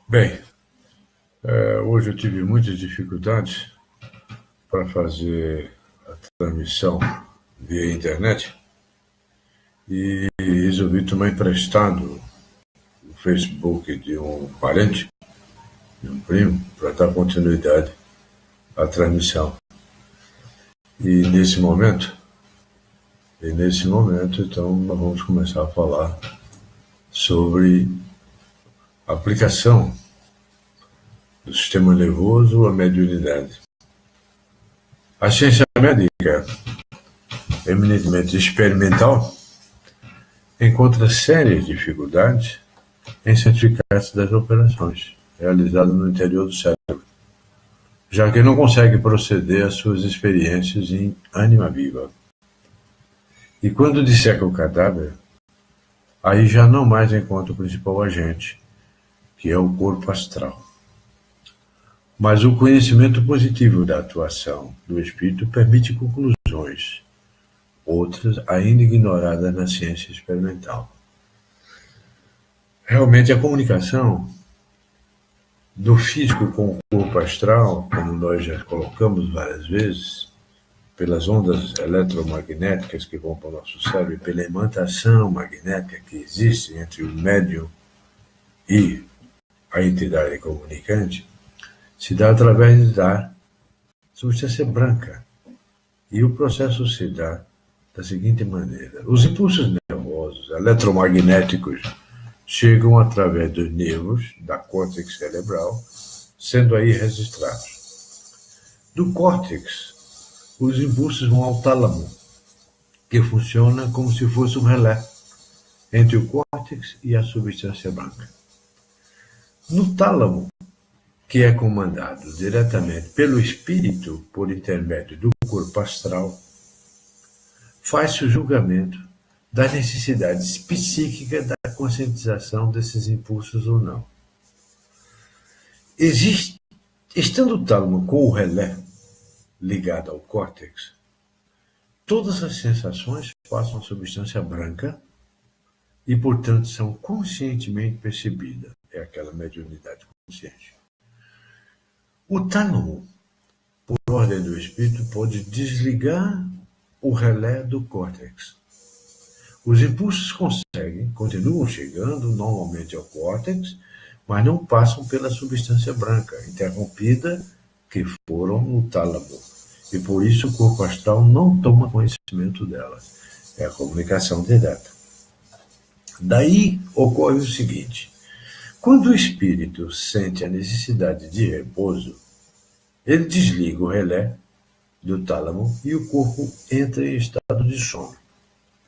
Bem, hoje eu tive muitas dificuldades para fazer a transmissão via internet e resolvi tomar emprestado o Facebook de um parente, de um primo, para dar continuidade à transmissão. E nesse momento, então, nós vamos começar a falar sobre a aplicação do sistema nervoso à mediunidade. A ciência médica, eminentemente experimental, encontra sérias dificuldades em certificar-se das operações realizadas no interior do cérebro, já que não consegue proceder às suas experiências em ânima viva. E quando disseca o cadáver, aí já não mais encontra o principal agente, que é o corpo astral. Mas o conhecimento positivo da atuação do espírito permite conclusões, outras ainda ignoradas na ciência experimental. Realmente, a comunicação do físico com o corpo astral, como nós já colocamos várias vezes, pelas ondas eletromagnéticas que vão para o nosso cérebro e pela imantação magnética que existe entre o médium e a entidade comunicante, se dá através da substância branca. E o processo se dá da seguinte maneira: os impulsos nervosos eletromagnéticos chegam através dos nervos da córtex cerebral, sendo aí registrados. Do córtex, os impulsos vão ao tálamo, que funciona como se fosse um relé entre o córtex e a substância branca. No tálamo, que é comandado diretamente pelo espírito por intermédio do corpo astral, faz-se o julgamento da necessidade psíquica da conscientização desses impulsos ou não. Estando o tálamo com o relé ligado ao córtex, todas as sensações passam à substância branca e, portanto, são conscientemente percebidas. É aquela mediunidade consciente. O tálamo, por ordem do espírito, pode desligar o relé do córtex. Os impulsos continuam chegando normalmente ao córtex, mas não passam pela substância branca, interrompida, que foram no tálamo. E por isso o corpo astral não toma conhecimento delas. É a comunicação direta. Daí ocorre o seguinte: quando o espírito sente a necessidade de repouso, ele desliga o relé do tálamo e o corpo entra em estado de sono.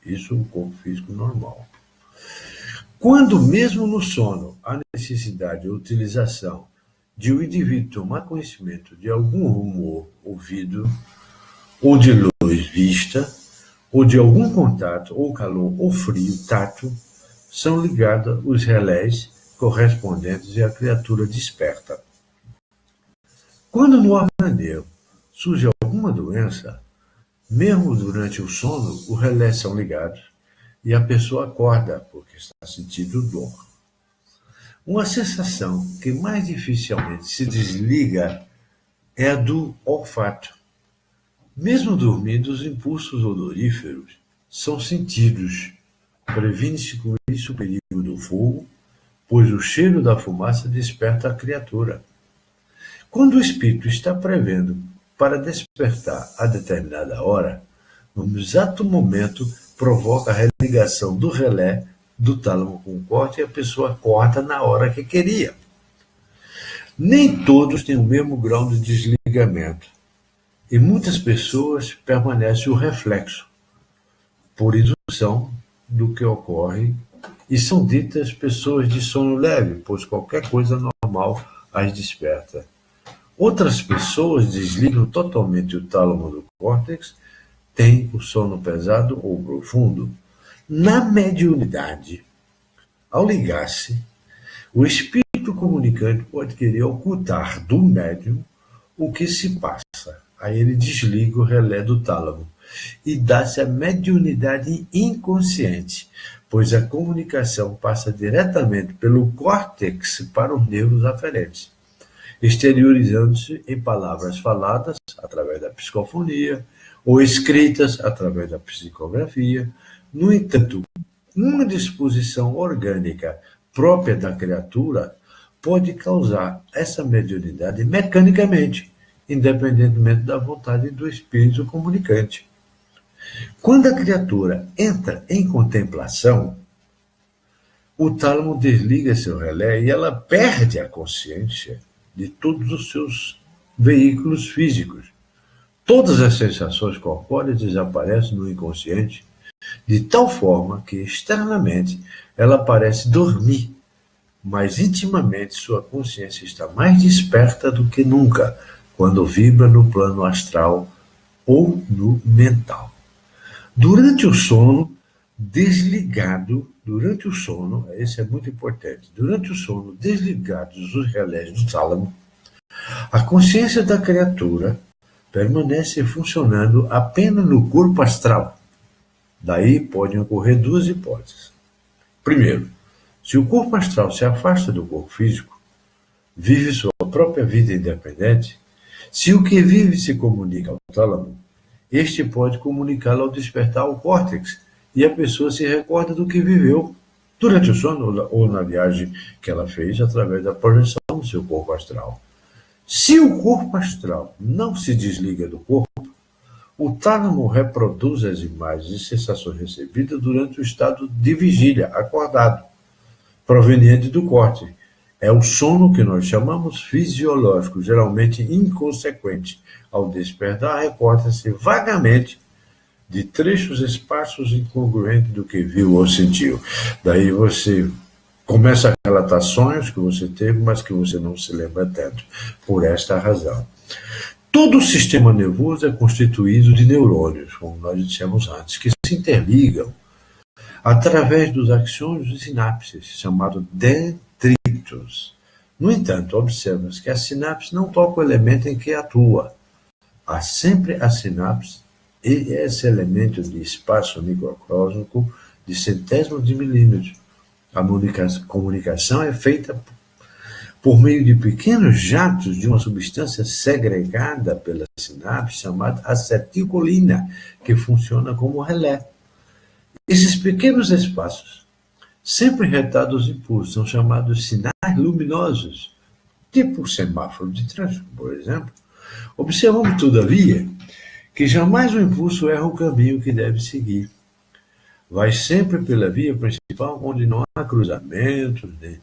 Isso é um corpo físico normal. Quando, mesmo no sono, há necessidade ou utilização de o indivíduo tomar conhecimento de algum rumor ouvido, ou de luz vista, ou de algum contato, ou calor, ou frio, tato, são ligados os relés correspondentes e a criatura desperta. Quando no organismo surge alguma doença, mesmo durante o sono, os relés são ligados e a pessoa acorda porque está sentindo dor. Uma sensação que mais dificilmente se desliga é a do olfato. Mesmo dormindo, os impulsos odoríferos são sentidos. Previne-se com isso o perigo do fogo, pois o cheiro da fumaça desperta a criatura. Quando o espírito está prevendo para despertar a determinada hora, no exato momento provoca a religação do relé do tálamo com o córtex e a pessoa acorda na hora que queria. Nem todos têm o mesmo grau de desligamento. Em muitas pessoas permanece o reflexo, por indução do que ocorre, e são ditas pessoas de sono leve, pois qualquer coisa normal as desperta. Outras pessoas desligam totalmente o tálamo do córtex, têm o sono pesado ou profundo. Na mediunidade, ao ligar-se, o espírito comunicante pode querer ocultar do médium o que se passa. Aí ele desliga o relé do tálamo e dá-se a mediunidade inconsciente, pois a comunicação passa diretamente pelo córtex para os nervos aferentes, exteriorizando-se em palavras faladas através da psicofonia ou escritas através da psicografia. No entanto, uma disposição orgânica própria da criatura pode causar essa mediunidade mecanicamente, independentemente da vontade do espírito comunicante. Quando a criatura entra em contemplação, o tálamo desliga seu relé e ela perde a consciência de todos os seus veículos físicos. Todas as sensações corpóreas desaparecem no inconsciente, de tal forma que, externamente, ela parece dormir, mas intimamente sua consciência está mais desperta do que nunca, quando vibra no plano astral ou no mental. Durante o sono, esse é muito importante, durante o sono, desligados os relés do tálamo, a consciência da criatura permanece funcionando apenas no corpo astral. Daí podem ocorrer duas hipóteses. Primeiro, se o corpo astral se afasta do corpo físico, vive sua própria vida independente, se o que vive se comunica ao tálamo, este pode comunicá-lo ao despertar ao córtex, e a pessoa se recorda do que viveu durante o sono ou na viagem que ela fez através da projeção do seu corpo astral. Se o corpo astral não se desliga do corpo, o tálamo reproduz as imagens e sensações recebidas durante o estado de vigília, acordado, proveniente do córtex. É o sono que nós chamamos fisiológico, geralmente inconsequente. Ao despertar, recorda-se vagamente de trechos esparsos incongruentes do que viu ou sentiu. Daí você começa a relatar sonhos que você teve, mas que você não se lembra tanto, por esta razão. Todo o sistema nervoso é constituído de neurônios, como nós dissemos antes, que se interligam através dos axônios e sinapses, chamados dendritos. No entanto, observa-se que a sinapse não toca o elemento em que atua. Há sempre a sinapse e esse elemento de espaço microcósmico de centésimos de milímetros. A comunicação é feita por meio de pequenos jatos de uma substância segregada pela sinapse chamada acetilcolina, que funciona como relé. Esses pequenos espaços, sempre retados de impulsos, são chamados sinais luminosos, tipo o semáforo de trânsito, por exemplo. Observamos, todavia, que jamais o impulso erra o caminho que deve seguir. Vai sempre pela via principal, onde não há cruzamentos, nem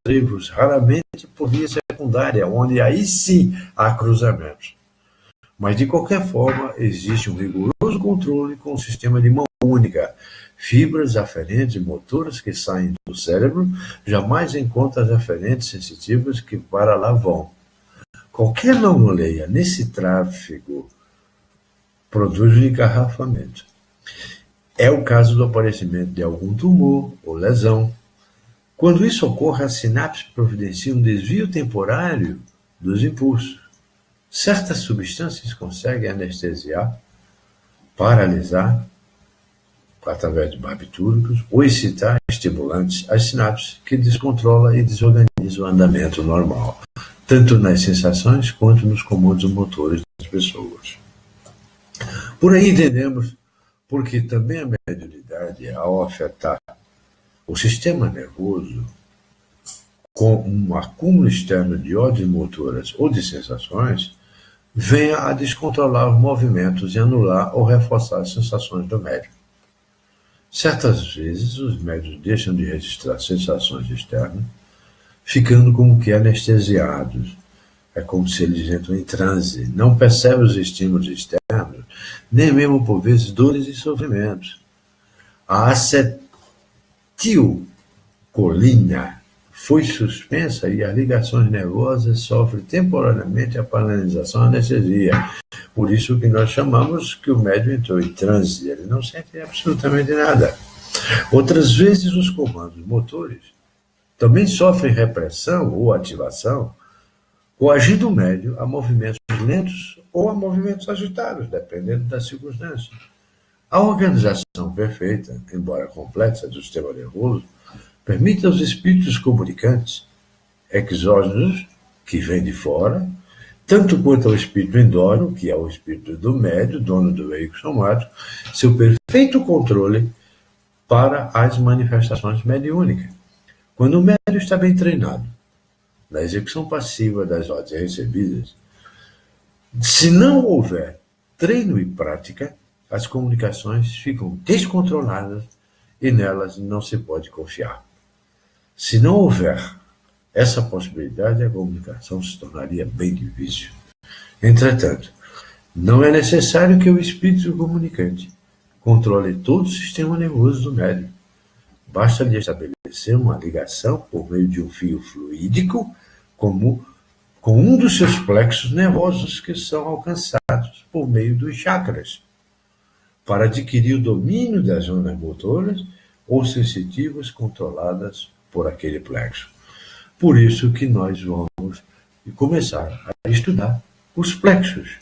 trevos, raramente por via secundária, onde aí sim há cruzamentos. Mas, de qualquer forma, existe um rigoroso controle com um sistema de mão única. Fibras aferentes motoras que saem do cérebro jamais encontram as aferentes sensitivas que para lá vão. Qualquer anomalia nesse tráfego produz um engarrafamento. É o caso do aparecimento de algum tumor ou lesão. Quando isso ocorre, a sinapse providencia um desvio temporário dos impulsos. Certas substâncias conseguem anestesiar, paralisar, através de barbitúricos, ou excitar estimulantes as sinapses, que descontrola e desorganiza o andamento normal, tanto nas sensações quanto nos comandos motores das pessoas. Por aí entendemos porque também a mediunidade, ao afetar o sistema nervoso com um acúmulo externo de ordens motoras ou de sensações, venha a descontrolar os movimentos e anular ou reforçar as sensações do médium. Certas vezes, os médiuns deixam de registrar sensações externas, ficando como que anestesiados. É como se eles entram em transe, não percebem os estímulos externos, nem mesmo, por vezes, dores e sofrimentos. A acetilcolina foi suspensa e as ligações nervosas sofrem temporariamente a paralisação anestesia. Por isso que nós chamamos que o médium entrou em transe, ele não sente absolutamente nada. Outras vezes, os comandos motores também sofrem repressão ou ativação, coagindo o médium a movimentos lentos ou a movimentos agitados, dependendo das circunstâncias. A organização perfeita, embora complexa, do sistema nervoso permite aos espíritos comunicantes, exógenos, que vêm de fora, tanto quanto ao espírito endógeno, que é o espírito do médio, dono do veículo somático, seu perfeito controle para as manifestações mediúnicas. Quando o médium está bem treinado na execução passiva das ordens recebidas, se não houver treino e prática, as comunicações ficam descontroladas e nelas não se pode confiar. Se não houver essa possibilidade, a comunicação se tornaria bem difícil. Entretanto, não é necessário que o espírito comunicante controle todo o sistema nervoso do médium. Basta lhe estabelecer uma ligação por meio de um fio fluídico com um dos seus plexos nervosos que são alcançados por meio dos chakras, para adquirir o domínio das zonas motoras ou sensitivas controladas por aquele plexo. Por isso que nós vamos começar a estudar os plexos.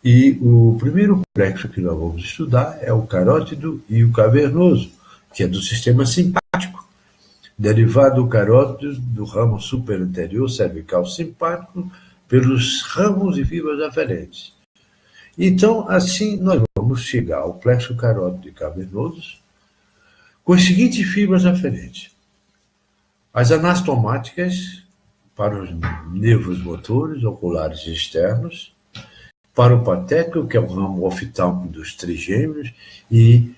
E o primeiro plexo que nós vamos estudar é o carótido e o cavernoso, que é do sistema simpático, derivado do carótido do ramo superanterior cervical simpático pelos ramos e fibras aferentes. Então, assim, nós vamos chegar ao plexo carótido e cavernoso com as seguintes fibras aferentes. As anastomáticas, para os nervos motores oculares externos, para o patético, que é o ramo oftálmico dos trigêmeos, e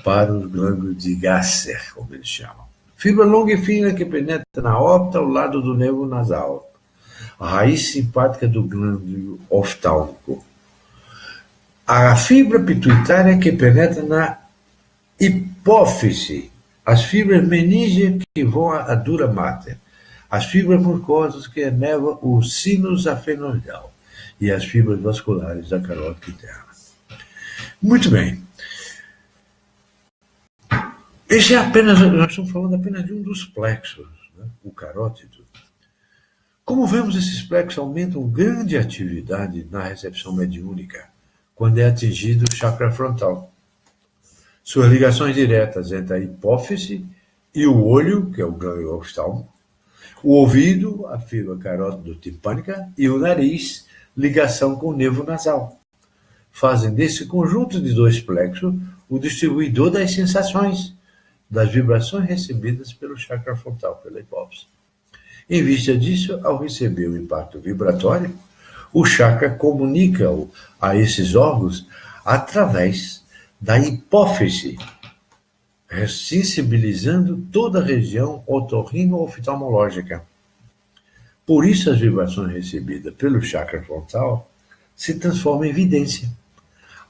para os glândulos de Gasser, como eles chamam. Fibra longa e fina que penetra na órbita ao lado do nervo nasal. A raiz simpática do glândula oftálmico. A fibra pituitária que penetra na hipófise. As fibras meníngeas que vão à dura mater. As fibras mucosas que enervam o sinus afenoidal. E as fibras vasculares da carótida interna. Muito bem. Nós estamos falando apenas de um dos plexos, né? O carótido. Como vemos, esses plexos aumentam grande atividade na recepção mediúnica, quando é atingido o chakra frontal. Suas ligações diretas entre a hipófise e o olho, que é o glândula oftálmico, o ouvido, a fibra carótido-timpânica, e o nariz, ligação com o nervo nasal. Fazem desse conjunto de dois plexos o distribuidor das sensações, das vibrações recebidas pelo chakra frontal, pela hipófise. Em vista disso, ao receber o impacto vibratório, o chakra comunica a esses órgãos através da hipófise, sensibilizando toda a região otorrino-oftalmológica. Por isso, as vibrações recebidas pelo chakra frontal se transformam em evidência.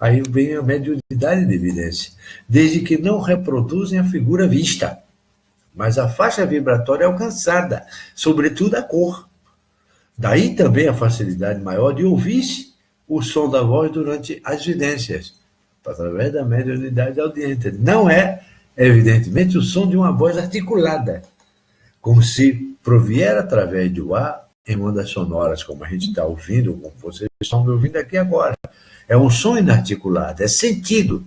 Aí vem a mediunidade de evidência, desde que não reproduzem a figura vista, mas a faixa vibratória alcançada, sobretudo a cor. Daí também a facilidade maior de ouvir-se o som da voz durante as vidências, através da mediunidade audiente. Não é, evidentemente, o som de uma voz articulada, como se provier através do ar em ondas sonoras, como a gente está ouvindo, como vocês estão me ouvindo aqui agora. É um som inarticulado, é sentido.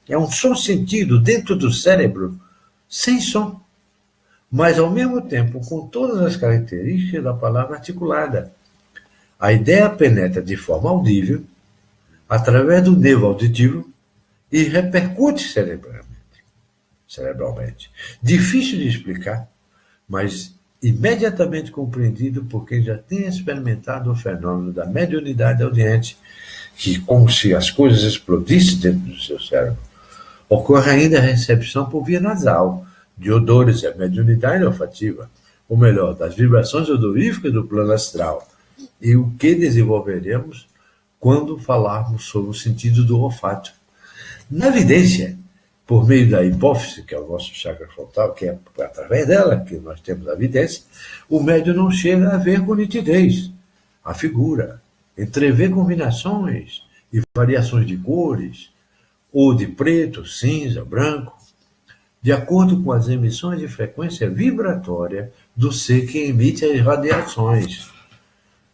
É um som sentido dentro do cérebro, sem som, mas ao mesmo tempo com todas as características da palavra articulada. A ideia penetra de forma audível, através do nervo auditivo, e repercute cerebralmente. Difícil de explicar, mas imediatamente compreendido por quem já tem experimentado o fenômeno da mediunidade audiente, que, como se as coisas explodissem dentro do seu cérebro. Ocorre ainda a recepção por via nasal de odores e a mediunidade olfativa, ou melhor, das vibrações odoríficas do plano astral, e o que desenvolveremos quando falarmos sobre o sentido do olfato. Na evidência, por meio da hipófise, que é o nosso chakra frontal, que é através dela que nós temos a evidência, o médium não chega a ver com nitidez a figura, entrever combinações e variações de cores, ou de preto, cinza, branco, de acordo com as emissões de frequência vibratória do ser que emite as radiações.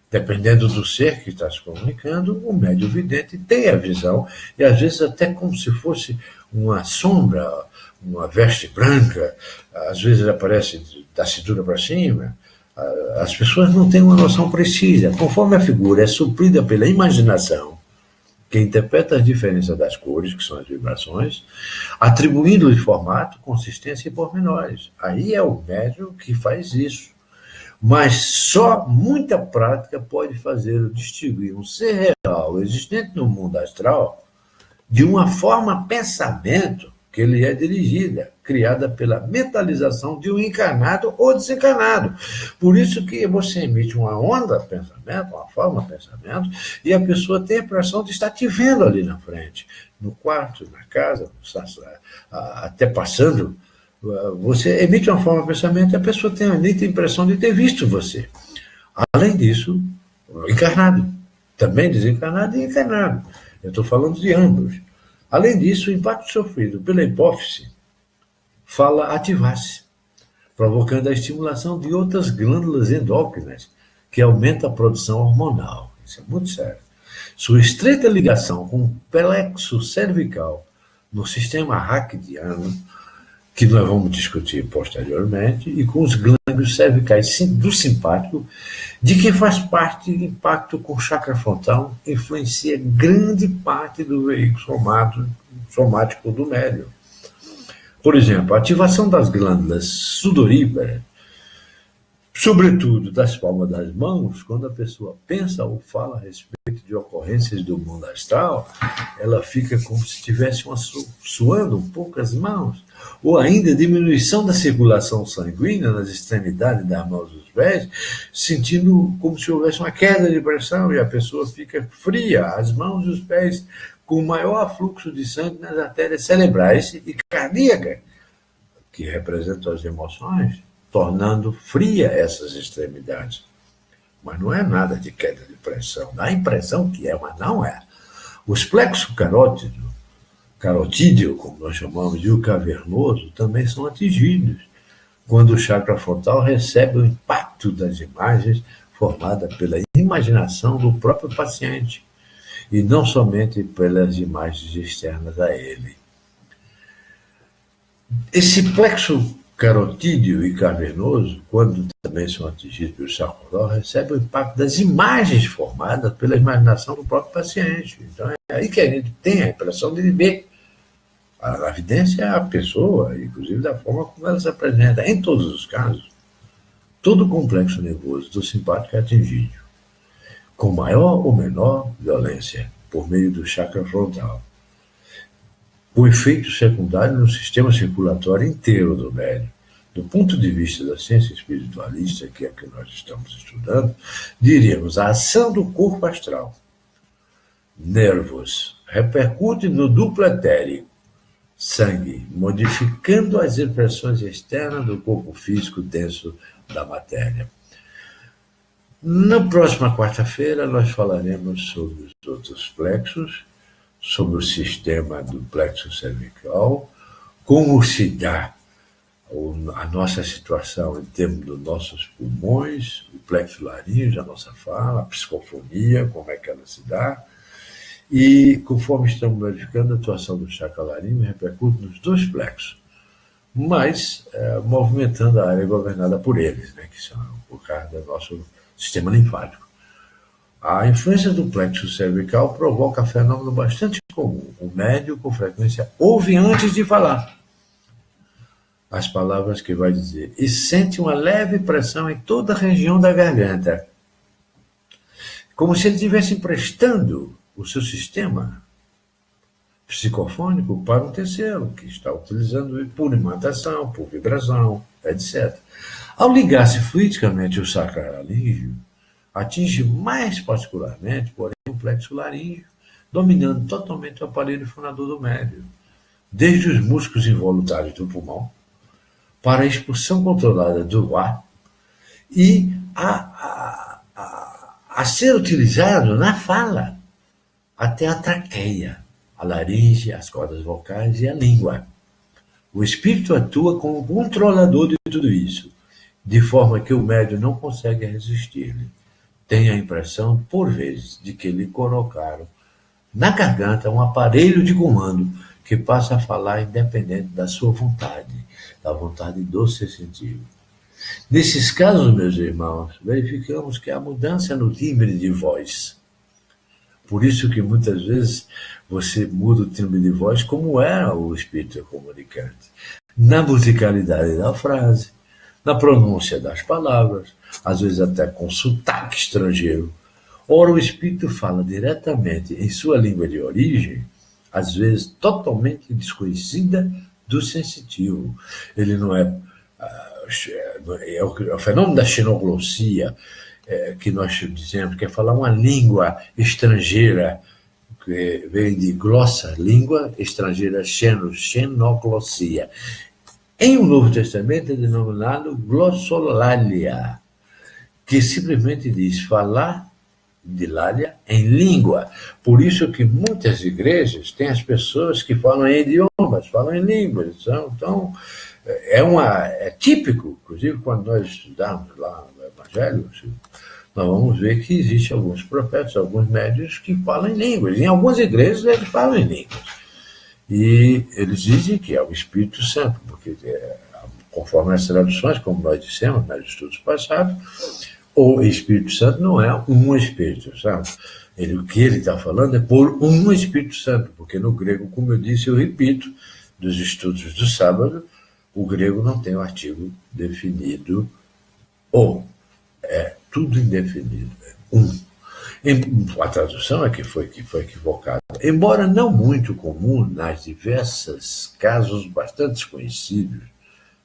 Dependendo do ser que está se comunicando, o médium vidente tem a visão, e às vezes até como se fosse uma sombra, uma veste branca, às vezes aparece da cintura para cima. As pessoas não têm uma noção precisa. Conforme a figura é suprida pela imaginação, que interpreta as diferenças das cores, que são as vibrações, atribuindo-lhe formato, consistência e pormenores. Aí é o médium que faz isso. Mas só muita prática pode fazer distinguir um ser real existente no mundo astral de uma forma pensamento que ele é dirigida, criada pela mentalização de um encarnado ou desencarnado. Por isso que você emite uma onda de pensamento, uma forma de pensamento, e a pessoa tem a impressão de estar te vendo ali na frente, no quarto, na casa, até passando. Você emite uma forma de pensamento e a pessoa tem a nítida impressão de ter visto você. Além disso, encarnado. Também desencarnado e encarnado. Eu estou falando de ambos. Além disso, o impacto sofrido pela hipófise fala ativar-se, provocando a estimulação de outras glândulas endócrinas, que aumenta a produção hormonal. Isso é muito sério. Sua estreita ligação com o plexo cervical no sistema raquidiano, que nós vamos discutir posteriormente, e com os glândulos cervicais do simpático, de que faz parte do impacto com o chakra frontal, influencia grande parte do veículo somático do médium. Por exemplo, a ativação das glândulas sudoríparas, sobretudo das palmas das mãos, quando a pessoa pensa ou fala a respeito de ocorrências do mundo astral, ela fica como se estivesse suando um pouco as mãos, ou ainda diminuição da circulação sanguínea nas extremidades das mãos e dos pés, sentindo como se houvesse uma queda de pressão e a pessoa fica fria, as mãos e os pés com maior fluxo de sangue nas artérias cerebrais e cardíacas, que representam as emoções, tornando fria essas extremidades. Mas não é nada de queda de pressão. Dá a impressão que é, mas não é. Os plexos carotídeo, como nós chamamos, e o cavernoso, também são atingidos quando o chakra frontal recebe o impacto das imagens formadas pela imaginação do próprio paciente, e não somente pelas imagens externas a ele. Esse plexo carotídeo e cavernoso, quando também são atingidos pelo chakra frontal, recebe o impacto das imagens formadas pela imaginação do próprio paciente. Então é aí que a gente tem a impressão de ver. A evidência é a pessoa, inclusive da forma como ela se apresenta. Em todos os casos, todo o complexo nervoso do simpático é atingido, com maior ou menor violência, por meio do chakra frontal. O efeito secundário no sistema circulatório inteiro do médium. Do ponto de vista da ciência espiritualista, que é a que nós estamos estudando, diríamos a ação do corpo astral, nervos, repercute no duplo etérico, sangue, modificando as impressões externas do corpo físico denso da matéria. Na próxima quarta-feira, nós falaremos sobre os outros plexos, sobre o sistema do plexo cervical, como se dá a nossa situação em termos dos nossos pulmões, o plexo laríngeo, a nossa fala, a psicofonia, como é que ela se dá. E, conforme estamos verificando, a atuação do chakra laríngeo repercute nos dois plexos, mas movimentando a área governada por eles, né, que são por causa do nosso sistema linfático. A influência do plexo cervical provoca fenômeno bastante comum. O médium, com frequência, ouve antes de falar as palavras que vai dizer e sente uma leve pressão em toda a região da garganta, como se ele estivesse emprestando o seu sistema psicofônico para um terceiro, que está utilizando por imitação, por vibração, etc. Ao ligar-se fluidicamente o chakra laríngeo, atinge mais particularmente, porém, o plexo laríngeo, dominando totalmente o aparelho fonador do médium, desde os músculos involuntários do pulmão, para a expulsão controlada do ar e a ser utilizado na fala, até a traqueia, a laringe, as cordas vocais e a língua. O espírito atua como controlador de tudo isso, de forma que o médium não consegue resistir-lhe. tem a impressão, por vezes, de que lhe colocaram na garganta um aparelho de comando que passa a falar independente da sua vontade, da vontade do sensitivo. Nesses casos, meus irmãos, verificamos que há mudança no timbre de voz. Por isso que muitas vezes você muda o timbre de voz como era o espírito comunicante. Na musicalidade da frase, na pronúncia das palavras, às vezes até com sotaque estrangeiro. Ora, o espírito fala diretamente em sua língua de origem, às vezes totalmente desconhecida do sensitivo. Ele não é. É o fenômeno da xenoglossia, que nós dizemos, que é falar uma língua estrangeira, que vem de glossa, língua estrangeira, xenoglossia. Em o Novo Testamento é denominado glossolalia, que simplesmente diz falar de lália em língua. Por isso que muitas igrejas têm as pessoas que falam em idiomas, falam em línguas. Então, é típico, inclusive quando nós estudamos lá no Evangelho, nós vamos ver que existem alguns profetas, alguns médios que falam em línguas. Em algumas igrejas eles falam em línguas. E eles dizem que é o Espírito Santo, porque, conforme as traduções, como nós dissemos nos estudos passados, o Espírito Santo não é um Espírito Santo. O que ele está falando é por um Espírito Santo, porque no grego, como eu disse, eu repito, dos estudos do sábado, o grego não tem o artigo definido ou. É tudo indefinido. A tradução é que foi equivocada. Embora não muito comum nas diversos casos bastante conhecidos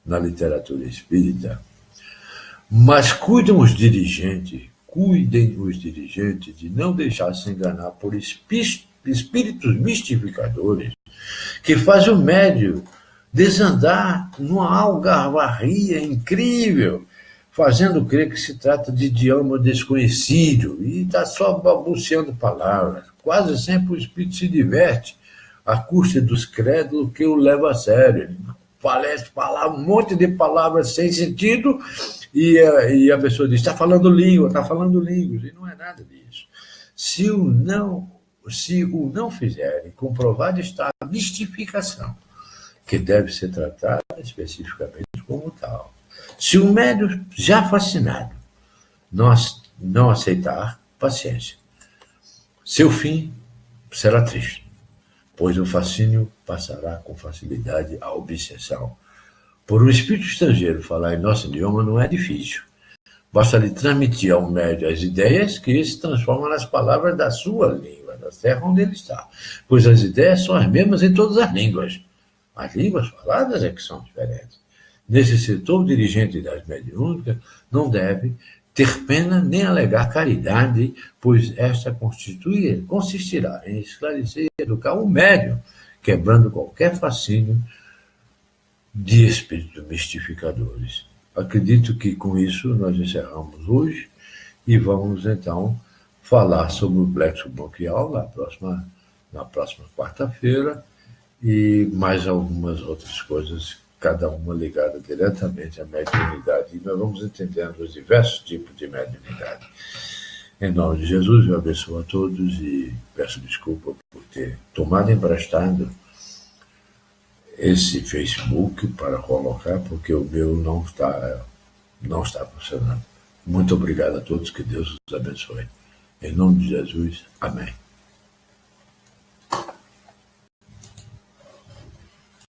na literatura espírita, mas cuidem os dirigentes de não deixar se enganar por espíritos mistificadores que fazem o médium desandar numa algarvarria incrível, fazendo crer que se trata de idioma desconhecido e está só balbuciando palavras. Quase sempre o espírito se diverte à custa dos crédulos que o leva a sério. Ele parece falar um monte de palavras sem sentido e a pessoa diz, está falando línguas, e não é nada disso. Se o não fizerem, comprovada está a mistificação, que deve ser tratada especificamente como tal. Se o médium já fascinado não aceitar, paciência. Seu fim será triste, pois o fascínio passará com facilidade à obsessão. Por um espírito estrangeiro falar em nosso idioma não é difícil. Basta lhe transmitir ao médium as ideias que ele se transforma nas palavras da sua língua, da terra onde ele está. Pois as ideias são as mesmas em todas as línguas. As línguas faladas é que são diferentes. Nesse setor, o dirigente das mediúnicas não deve ter pena nem alegar caridade, pois esta consistirá em esclarecer e educar o médium, quebrando qualquer fascínio de espíritos mistificadores. Acredito que com isso nós encerramos hoje e vamos então falar sobre o plexo bronquial na próxima quarta-feira e mais algumas outras coisas, cada uma ligada diretamente à mediunidade. E nós vamos entendendo os diversos tipos de mediunidade. Em nome de Jesus, eu abençoo a todos e peço desculpa por ter tomado emprestado esse Facebook para colocar, porque o meu não está funcionando. Muito obrigado a todos, que Deus os abençoe. Em nome de Jesus, amém.